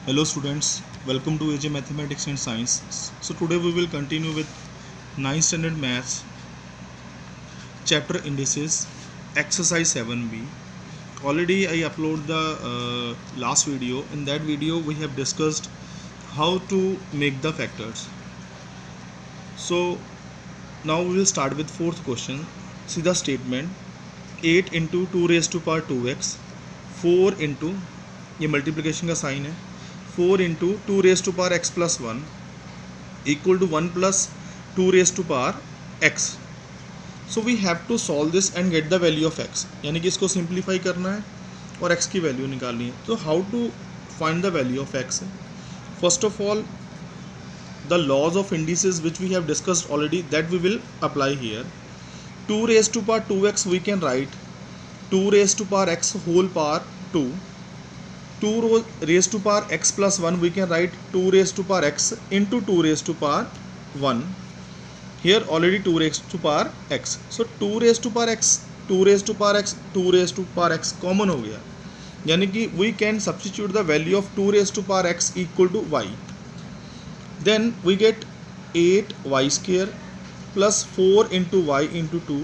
Hello students, welcome to AJ Mathematics and Science. So today we will continue with 9th standard maths chapter indices exercise 7b. Already I upload the last video. In that video we have discussed how to make the factors. So now we will start with fourth question. See the statement 8 into 2 raised to power 2x 4 into ये multiplication का sign है 4 into 2 raise to power x plus 1 equal to 1 plus 2 raise to power x. So we have to solve this and get the value of x, यानी कि इसको simplify करना है और x की वैल्यू निकालनी है. तो how to find the value of x? First of all the laws of indices which we have discussed already that we will apply here. 2 raise to power 2x we can write 2 raise to power x whole power 2. 2 raised to power x plus 1 we can write 2 raised to power x into 2 raised to power 1. Here already 2 raised to power x. So 2 raised to power x, 2 raised to power x, 2 raised to power x common हो गया, यानी कि we can substitute the value of 2 raised to power x equal to y. Then we get 8y square plus 4 into y into 2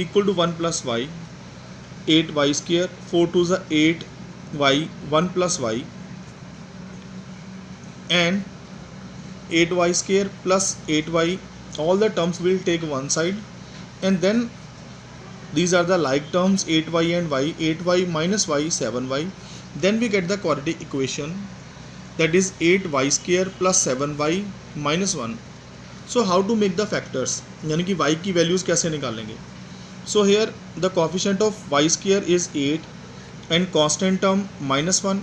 equal to 1 plus y. 8y square 4 to the 8 y 1 plus y and 8y square plus 8y, all the terms will take one side and then these are the like terms 8y and y. 8y minus y 7y. Then we get the quadratic equation that is 8y square plus 7y minus 1. So how to make the factors, यानी कि y की values कैसे निकालेंगे? So here the coefficient of y square is 8 and constant term -1,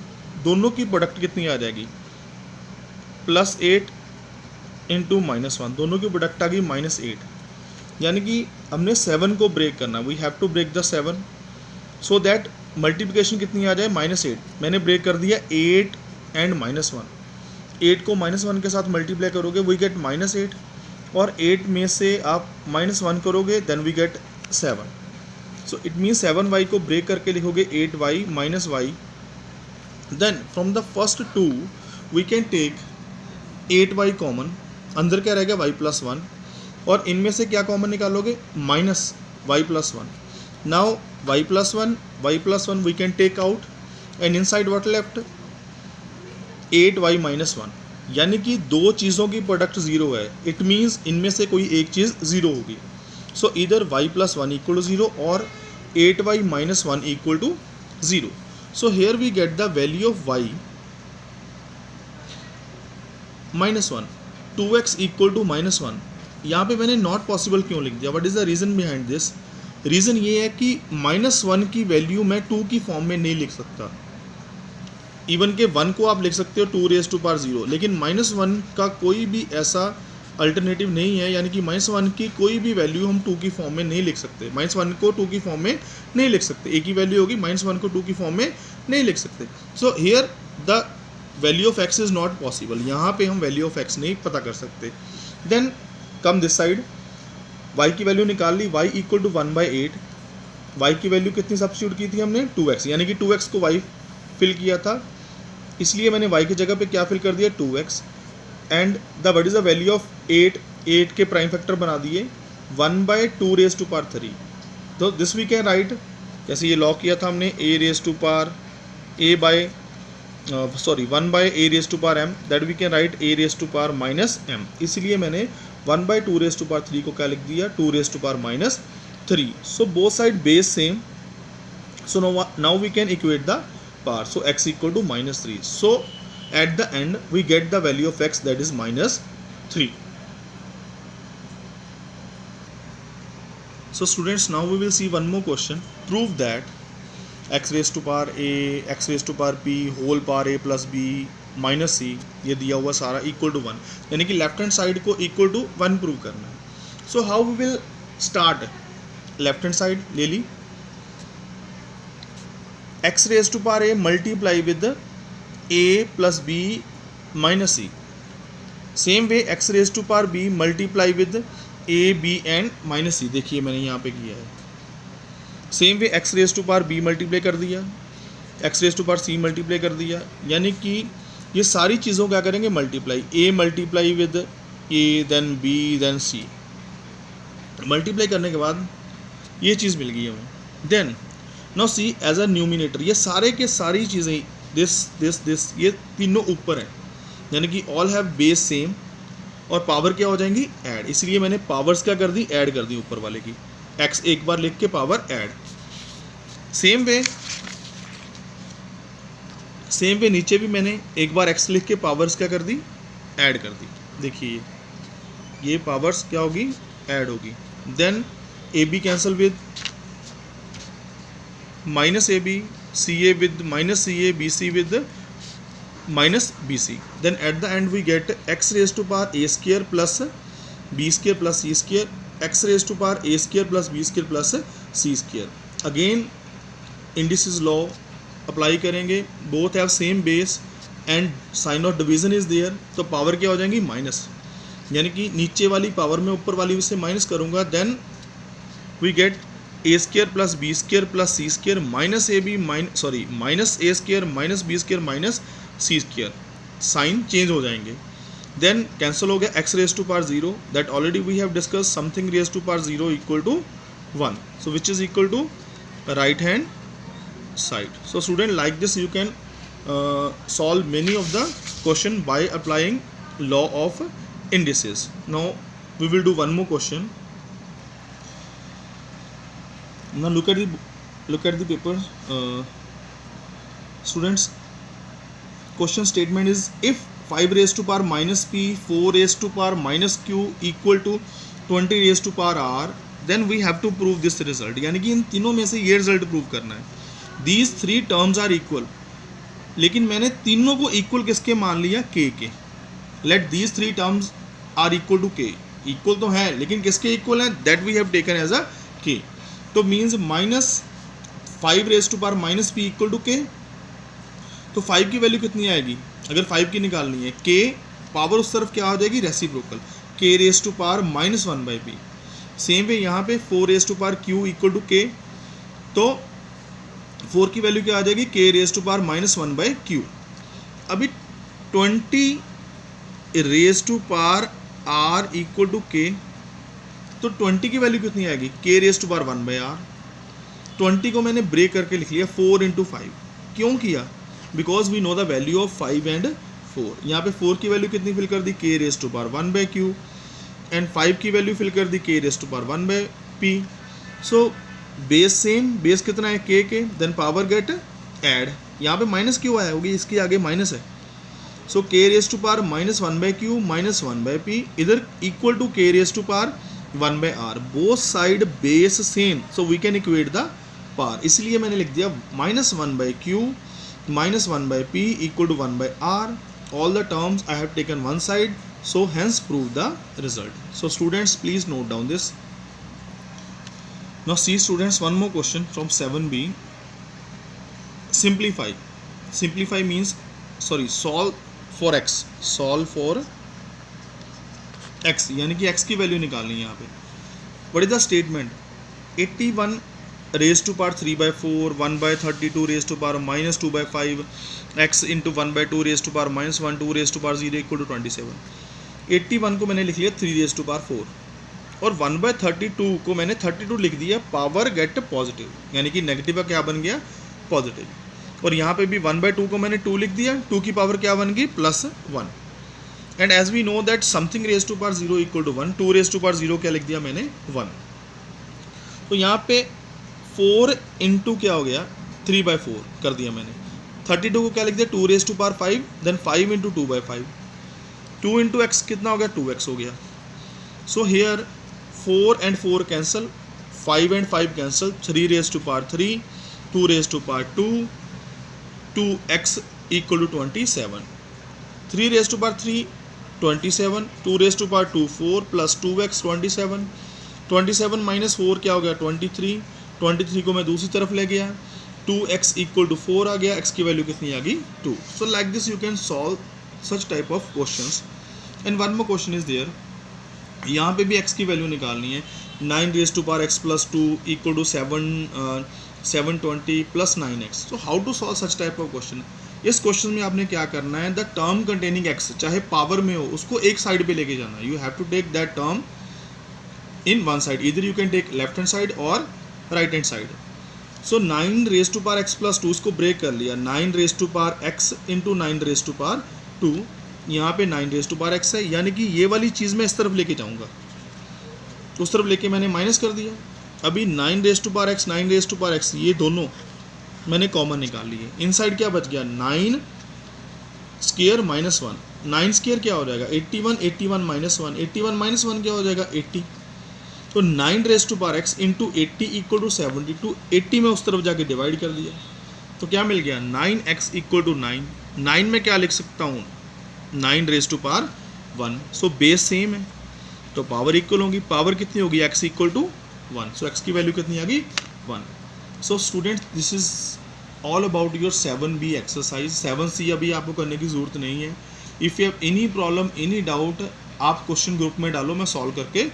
दोनों की product कितनी आ जाएगी? +8 into -1, दोनों की प्रोडक्ट आ गई -8. यानी कि हमने 7 को ब्रेक करना, we have to break the 7 so that multiplication कितनी आ जाए? -8. मैंने ब्रेक कर दिया 8 एंड -1. 8 को -1 के साथ मल्टीप्लाई करोगे वी गेट -8 और 8 में से आप -1 करोगे then we get 7. So it means 7y को ब्रेक करके लिखोगे 8y minus y. Then from the first two we can take 8y common. अंदर क्या रहेगा? y plus 1. और इनमें से क्या कॉमन निकालोगे? Minus y plus 1. Now y plus 1 we can take out and inside what left? 8y minus 1. यानी कि दो चीज़ों की प्रोडक्ट ज़ीरो है. इट मीन्स इनमें से कोई एक चीज़ ज़ीरो होगी. So either y plus 1 equal to 0 or 8y minus 1 equal to 0. So here we get the value of y minus 1. 2x equal to minus 1. यहाँ पे मैंने नॉट पॉसिबल क्यों लिख दिया? What is the reason behind this? Reason ये है कि -1 की वैल्यू मैं 2 की फॉर्म में नहीं लिख सकता. इवन के 1 को आप लिख सकते हो 2 रेज टू पावर 0, लेकिन -1 का कोई भी ऐसा अल्टरनेटिव नहीं है, यानी कि -1 की कोई भी वैल्यू हम 2 की फॉर्म में नहीं लिख सकते. -1 को 2 की फॉर्म में नहीं लिख सकते, एक ही वैल्यू होगी. -1 को 2 की फॉर्म में नहीं लिख सकते. So here the value of x is not possible. यहाँ पे हम वैल्यू ऑफ x नहीं पता कर सकते. Then come this side, y की वैल्यू निकाल ली. y equal to 1/8. y की वैल्यू कितनी सब्स्टिट्यूट की थी हमने? 2x, यानी कि 2x को y फिल किया था, इसलिए मैंने y की जगह पे क्या फिल कर दिया? 2x. And the what is the value of 8 के प्राइम फैक्टर बना दिए 1/2 रेज टू पावर 3. तो दिस वी कैन राइट, जैसे ये लॉ किया था हमने, 1 raise to power m, that we can write a raise to power -m. इसलिए मैंने 1/2 रेज टू पावर 3 को क्या लिख दिया? 2 raise to power -3. So both side base same. So now we can equate the power. So x equal to -3. So at the end we get the value of x, that is -3. So students, now we will see one more question. Prove that x raised to power a, x raised to power p whole power a plus b minus c, ये दिया हुआ सारा equal to 1, यानी कि left hand side को equal to 1 prove करना है. So how we will start? Left hand side ले ली, x raised to power a multiply with a plus b minus c. Same way x raise to power b multiply with a b and minus c. देखिए मैंने यहाँ पे किया है. Same way x raise to power b multiply कर दिया, x raise to power c multiply कर दिया, यानी कि ये सारी चीज़ों क्या करेंगे multiply, a multiply with a then b then c, multiply करने के बाद ये चीज़ मिल गई हमें। Then now c as a numerator, ये सारे के सारी चीज़ें दिस ये तीनों ऊपर हैं, यानी कि ऑल हैव बेस सेम, और पावर क्या हो जाएंगी ऐड, इसलिए मैंने पावर्स क्या कर दी ऐड कर दी ऊपर वाले की, एक्स एक बार लिख के पावर ऐड। सेम वे नीचे भी मैंने एक बार एक्स लिख के पावर्स क्या कर दी ऐड कर दी। देखिए ये पावर्स क्या होगी ऐड होगी। Then A B cancel with minus A B, C A with minus C A, B C with minus B C. Then at the end we get x raise to power A square plus B square plus C square, x raise to power A square plus B square plus C square. Again indices law apply करेंगे, both have same base and sign of division is there, तो power क्या हो जाएंगी minus, यानी कि नीचे वाली power में ऊपर वाली से माइनस करूँगा। Then we get a square plus B square plus C square minus A b minus a square minus b square minus c square, sign change हो जाएंगे। देन कैंसिल हो गया x raise to power 0, that already we have discuss, something raise to power 0 equal to 1, so which is equal to right hand side. So student, like this you can solve many of the question by applying law of indices. Now we will do one more question. Now look at the paper, students. Question statement is, if 5 raised to power minus p, 4 raised to power minus q equal to 20 raised to power r, then we have to prove this result. यानी कि इन तीनों में से ये result prove करना है। These 3 terms are equal, लेकिन मैंने तीनों को इक्वल किसके मान लिया k के। Let these 3 terms are equal to k, equal तो है लेकिन किसके इक्वल है, that we have taken as a k. तो means minus 5 raise to power minus p equal to k, तो 5 की वैल्यू कितनी आएगी, अगर 5 की निकालनी है के पावर उस तरफ क्या हो जाएगी reciprocal, k raise to power minus 1 by p. Same way यहाँ पे 4 raise to power q equal to k, तो 4 की वैल्यू क्या आ जाएगी k raise to power minus 1 by q. अभी 20 raise to power r equal to k, तो 20 की वैल्यू कितनी आएगी k raise to power 1 by r. 20 को मैंने ब्रेक करके लिख लिया 4 इंटू 5, क्यों किया, because we know the value of 5 and 4। यहाँ पे 4 की वैल्यू कितनी फिल कर दी k raise to power 1 by q, and 5 की वैल्यू फिल कर दी k raise to power 1 by p. So base same, base कितना है के, देन पावर गेट ऐड, यहाँ पे माइनस क्यों आया होगी, इसके आगे माइनस है। So k raise to power minus 1 by q minus 1 by p, इधर equal to k raise to power 1 by r, both side base same, so we can equate the power. इसलिए मैंने लिख दिया minus 1 by q minus 1 by p equal to 1 by r. All the terms I have taken one side, so hence prove the result. So students, please note down this. Now see students, one more question from 7b. Simplify means solve for x, यानी कि x की value निकालनी है यहाँ पे। What is the statement? 81 raised to power 3 by 4, 1 by 32 raised to power minus 2 by 5, x into 1 by 2 raised to power minus 1, 2 raised to power 0 equal to 27. 81 को मैंने लिख लिया 3 raised to power 4, और 1 by 32 को मैंने 32 लिख दिया पावर गेट पॉजिटिव, यानी कि नेगेटिव का क्या बन गया पॉजिटिव। और यहाँ पे भी 1 by 2 को मैंने 2 लिख दिया, 2 की पावर क्या बन गई +1। And as we know that something raise to power 0 equal to 1, 2 raise to power 0 क्या लिख दिया मैंने 1। तो यहाँ पे 4 इंटू क्या हो गया 3 by 4 कर दिया मैंने। 32 को क्या लिख दिया 2 raise to power 5, then 5 into 2 by 5, 2 into x कितना हो गया 2x हो गया। So here 4 and 4 cancel, 5 and 5 cancel, 3 raise to power 3, 2 raise to power 2, 2x equal to 27, 3 raise to power 3 27, 2 raise to power 2 4 plus 2x 27, 27 minus 4 क्या हो गया 23, 23 को मैं दूसरी तरफ ले गया, 2x इक्वल टू 4 आ गया, x की वैल्यू कितनी आ गई 2। So like this you can solve such type of questions. And one more question is there, यहाँ पे भी x की वैल्यू निकालनी है। 9 raised to power x plus 2 equal to 720 plus 9x. So how to solve such type of question? इस question में आपने क्या करना है, द टर्म कंटेनिंग एक्स चाहे पावर में हो उसको एक साइड पे लेके जाना है. You have to take that term in one side, इधर you can take left hand side और right hand side. So 9 raise to power x plus 2 इसको ब्रेक कर लिया. 9 raise to power x into 9 raise to power 2, यहाँ पे 9 raise to power x है, यानी कि ये वाली चीज़ मैं इस तरफ लेके जाऊँगा, उस तरफ लेके मैंने माइनस कर दिया. अभी 9 raise to power x 9 raise to power x ये दोनों मैंने कॉमन निकाल लिए. इन साइड क्या बच गया, 9 स्क्वायर माइनस 1. 9 स्क्वायर क्या हो जाएगा 81, 81 माइनस 1, 81 माइनस 1 क्या हो जाएगा 80. तो 9 raise to power x into 80 equal to 72. 80 में उस तरफ जाके डिवाइड कर दिया तो क्या मिल गया 9x इक्वल टू 9. 9 में क्या लिख सकता हूँ 9 raise to power 1. So base same है तो पावर इक्वल होगी. पावर कितनी होगी x equal to 1. So x की वैल्यू कितनी आ गई 1. So students this is all about your 7B exercise. 7C अभी आपको करने की ज़रूरत नहीं है. If you have any problem any doubt आप क्वेश्चन ग्रुप में डालो, मैं सॉल्व करके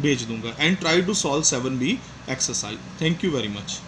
भेज दूंगा. And try to solve 7B exercise. Thank you very much.